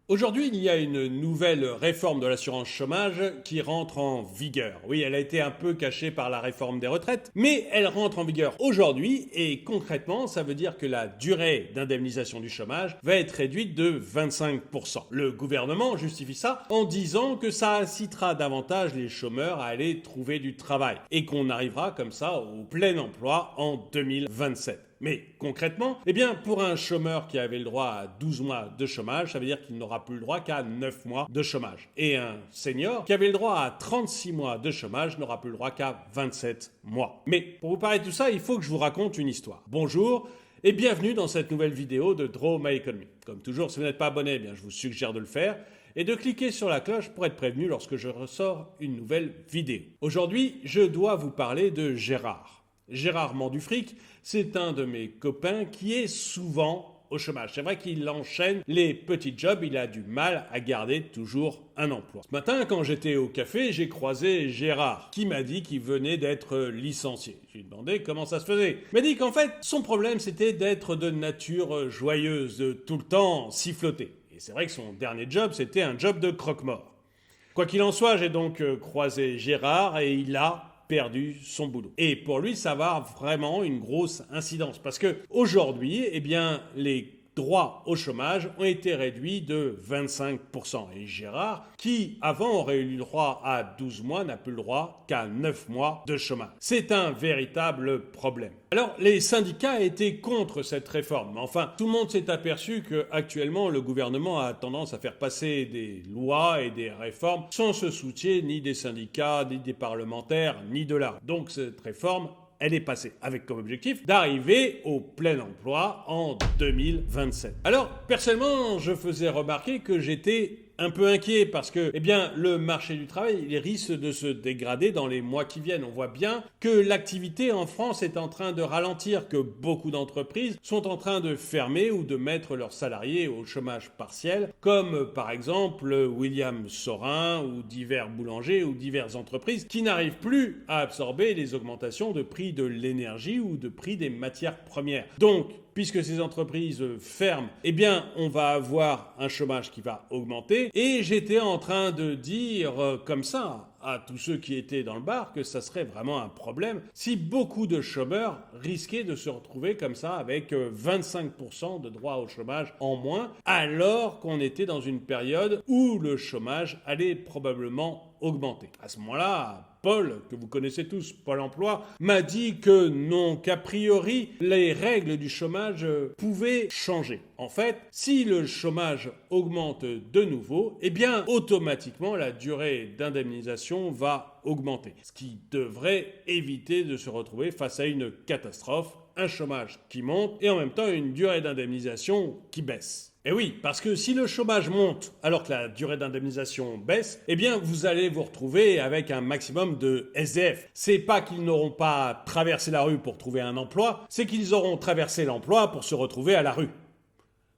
Aujourd'hui, il y a une nouvelle réforme de l'assurance chômage qui rentre en vigueur. Oui, elle a été un peu cachée par la réforme des retraites, mais elle rentre en vigueur aujourd'hui et concrètement, ça veut dire que la durée d'indemnisation du chômage va être réduite de 25%. Le gouvernement justifie ça en disant que ça incitera davantage les chômeurs à aller trouver du travail et qu'on arrivera comme ça au plein emploi en 2027. Mais concrètement, pour un chômeur qui avait le droit à 12 mois de chômage, ça veut dire qu'il n'aura plus le droit qu'à 9 mois de chômage. Et un senior qui avait le droit à 36 mois de chômage n'aura plus le droit qu'à 27 mois. Mais pour vous parler de tout ça, il faut que je vous raconte une histoire. Bonjour et bienvenue dans cette nouvelle vidéo de Draw My Economy. Comme toujours, si vous n'êtes pas abonné, je vous suggère de le faire et de cliquer sur la cloche pour être prévenu lorsque je ressors une nouvelle vidéo. Aujourd'hui, je dois vous parler de Gérard. Gérard Mandufric, c'est un de mes copains qui est souvent au chômage. C'est vrai qu'il enchaîne les petits jobs, il a du mal à garder toujours un emploi. Ce matin, quand j'étais au café, j'ai croisé Gérard, qui m'a dit qu'il venait d'être licencié. Je lui ai demandé comment ça se faisait. Il m'a dit qu'en fait, son problème, c'était d'être de nature joyeuse, de tout le temps siffloter. Et c'est vrai que son dernier job, c'était un job de croque-mort. Quoi qu'il en soit, j'ai donc croisé Gérard et il a perdu son boulot. Et pour lui, ça va vraiment une grosse incidence parce que aujourd'hui, les droits au chômage ont été réduits de 25%. Et Gérard, qui avant aurait eu le droit à 12 mois, n'a plus le droit qu'à 9 mois de chômage. C'est un véritable problème. Alors, les syndicats étaient contre cette réforme. Mais enfin, tout le monde s'est aperçu qu'actuellement, le gouvernement a tendance à faire passer des lois et des réformes sans se soutien ni des syndicats, ni des parlementaires, ni de l'art. Donc, cette réforme, elle est passée avec comme objectif d'arriver au plein emploi en 2027. Alors, personnellement, je faisais remarquer que j'étais un peu inquiet parce que, le marché du travail, il risque de se dégrader dans les mois qui viennent. On voit bien que l'activité en France est en train de ralentir, que beaucoup d'entreprises sont en train de fermer ou de mettre leurs salariés au chômage partiel, comme par exemple William Sorin ou divers boulangers ou diverses entreprises qui n'arrivent plus à absorber les augmentations de prix de l'énergie ou de prix des matières premières. Donc, puisque ces entreprises ferment, on va avoir un chômage qui va augmenter. Et j'étais en train de dire comme ça à tous ceux qui étaient dans le bar que ça serait vraiment un problème si beaucoup de chômeurs risquaient de se retrouver comme ça avec 25% de droits au chômage en moins, alors qu'on était dans une période où le chômage allait probablement augmenter. À ce moment-là, Paul, que vous connaissez tous, Pôle emploi, m'a dit que non, qu'a priori, les règles du chômage pouvaient changer. En fait, si le chômage augmente de nouveau, automatiquement, la durée d'indemnisation va augmenter. Ce qui devrait éviter de se retrouver face à une catastrophe, un chômage qui monte et en même temps une durée d'indemnisation qui baisse. Et oui, parce que si le chômage monte alors que la durée d'indemnisation baisse, vous allez vous retrouver avec un maximum de SDF. C'est pas qu'ils n'auront pas traversé la rue pour trouver un emploi, c'est qu'ils auront traversé l'emploi pour se retrouver à la rue.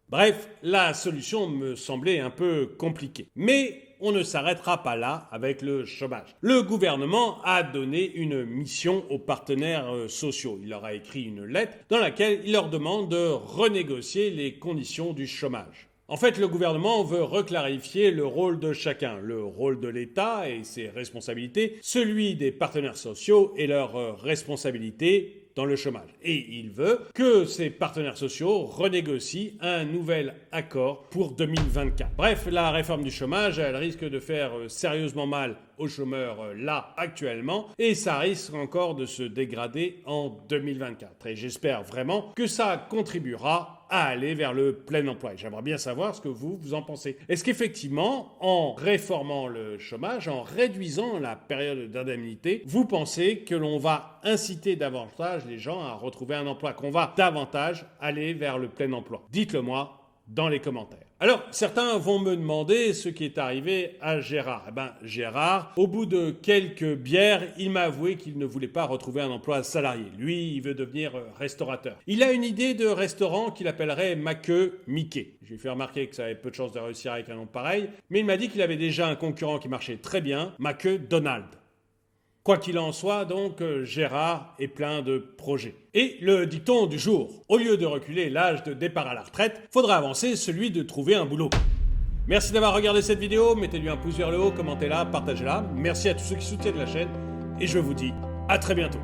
Bref, la solution me semblait un peu compliquée. Mais on ne s'arrêtera pas là avec le chômage. Le gouvernement a donné une mission aux partenaires sociaux. Il leur a écrit une lettre dans laquelle il leur demande de renégocier les conditions du chômage. En fait, le gouvernement veut reclarifier le rôle de chacun, le rôle de l'État et ses responsabilités, celui des partenaires sociaux et leurs responsabilités dans le chômage. Et il veut que ces partenaires sociaux renégocient un nouvel accord pour 2024. Bref, la réforme du chômage, elle risque de faire sérieusement mal aux chômeurs là actuellement et ça risque encore de se dégrader en 2024. Et j'espère vraiment que ça contribuera à aller vers le plein emploi. Et j'aimerais bien savoir ce que vous en pensez. Est-ce qu'effectivement, en réformant le chômage, en réduisant la période d'indemnité, vous pensez que l'on va inciter davantage les gens à retrouver un emploi, qu'on va davantage aller vers le plein emploi? Dites-le moi dans les commentaires. Alors, certains vont me demander ce qui est arrivé à Gérard. Gérard, au bout de quelques bières, il m'a avoué qu'il ne voulait pas retrouver un emploi salarié. Lui, il veut devenir restaurateur. Il a une idée de restaurant qu'il appellerait Maqueux Mickey. Je lui ai fait remarquer que ça avait peu de chances de réussir avec un nom pareil, mais il m'a dit qu'il avait déjà un concurrent qui marchait très bien, Maqueux Donald. Quoi qu'il en soit, donc, Gérard est plein de projets. Et le dicton du jour, au lieu de reculer l'âge de départ à la retraite, faudra avancer celui de trouver un boulot. Merci d'avoir regardé cette vidéo, mettez-lui un pouce vers le haut, commentez-la, partagez-la. Merci à tous ceux qui soutiennent la chaîne et je vous dis à très bientôt.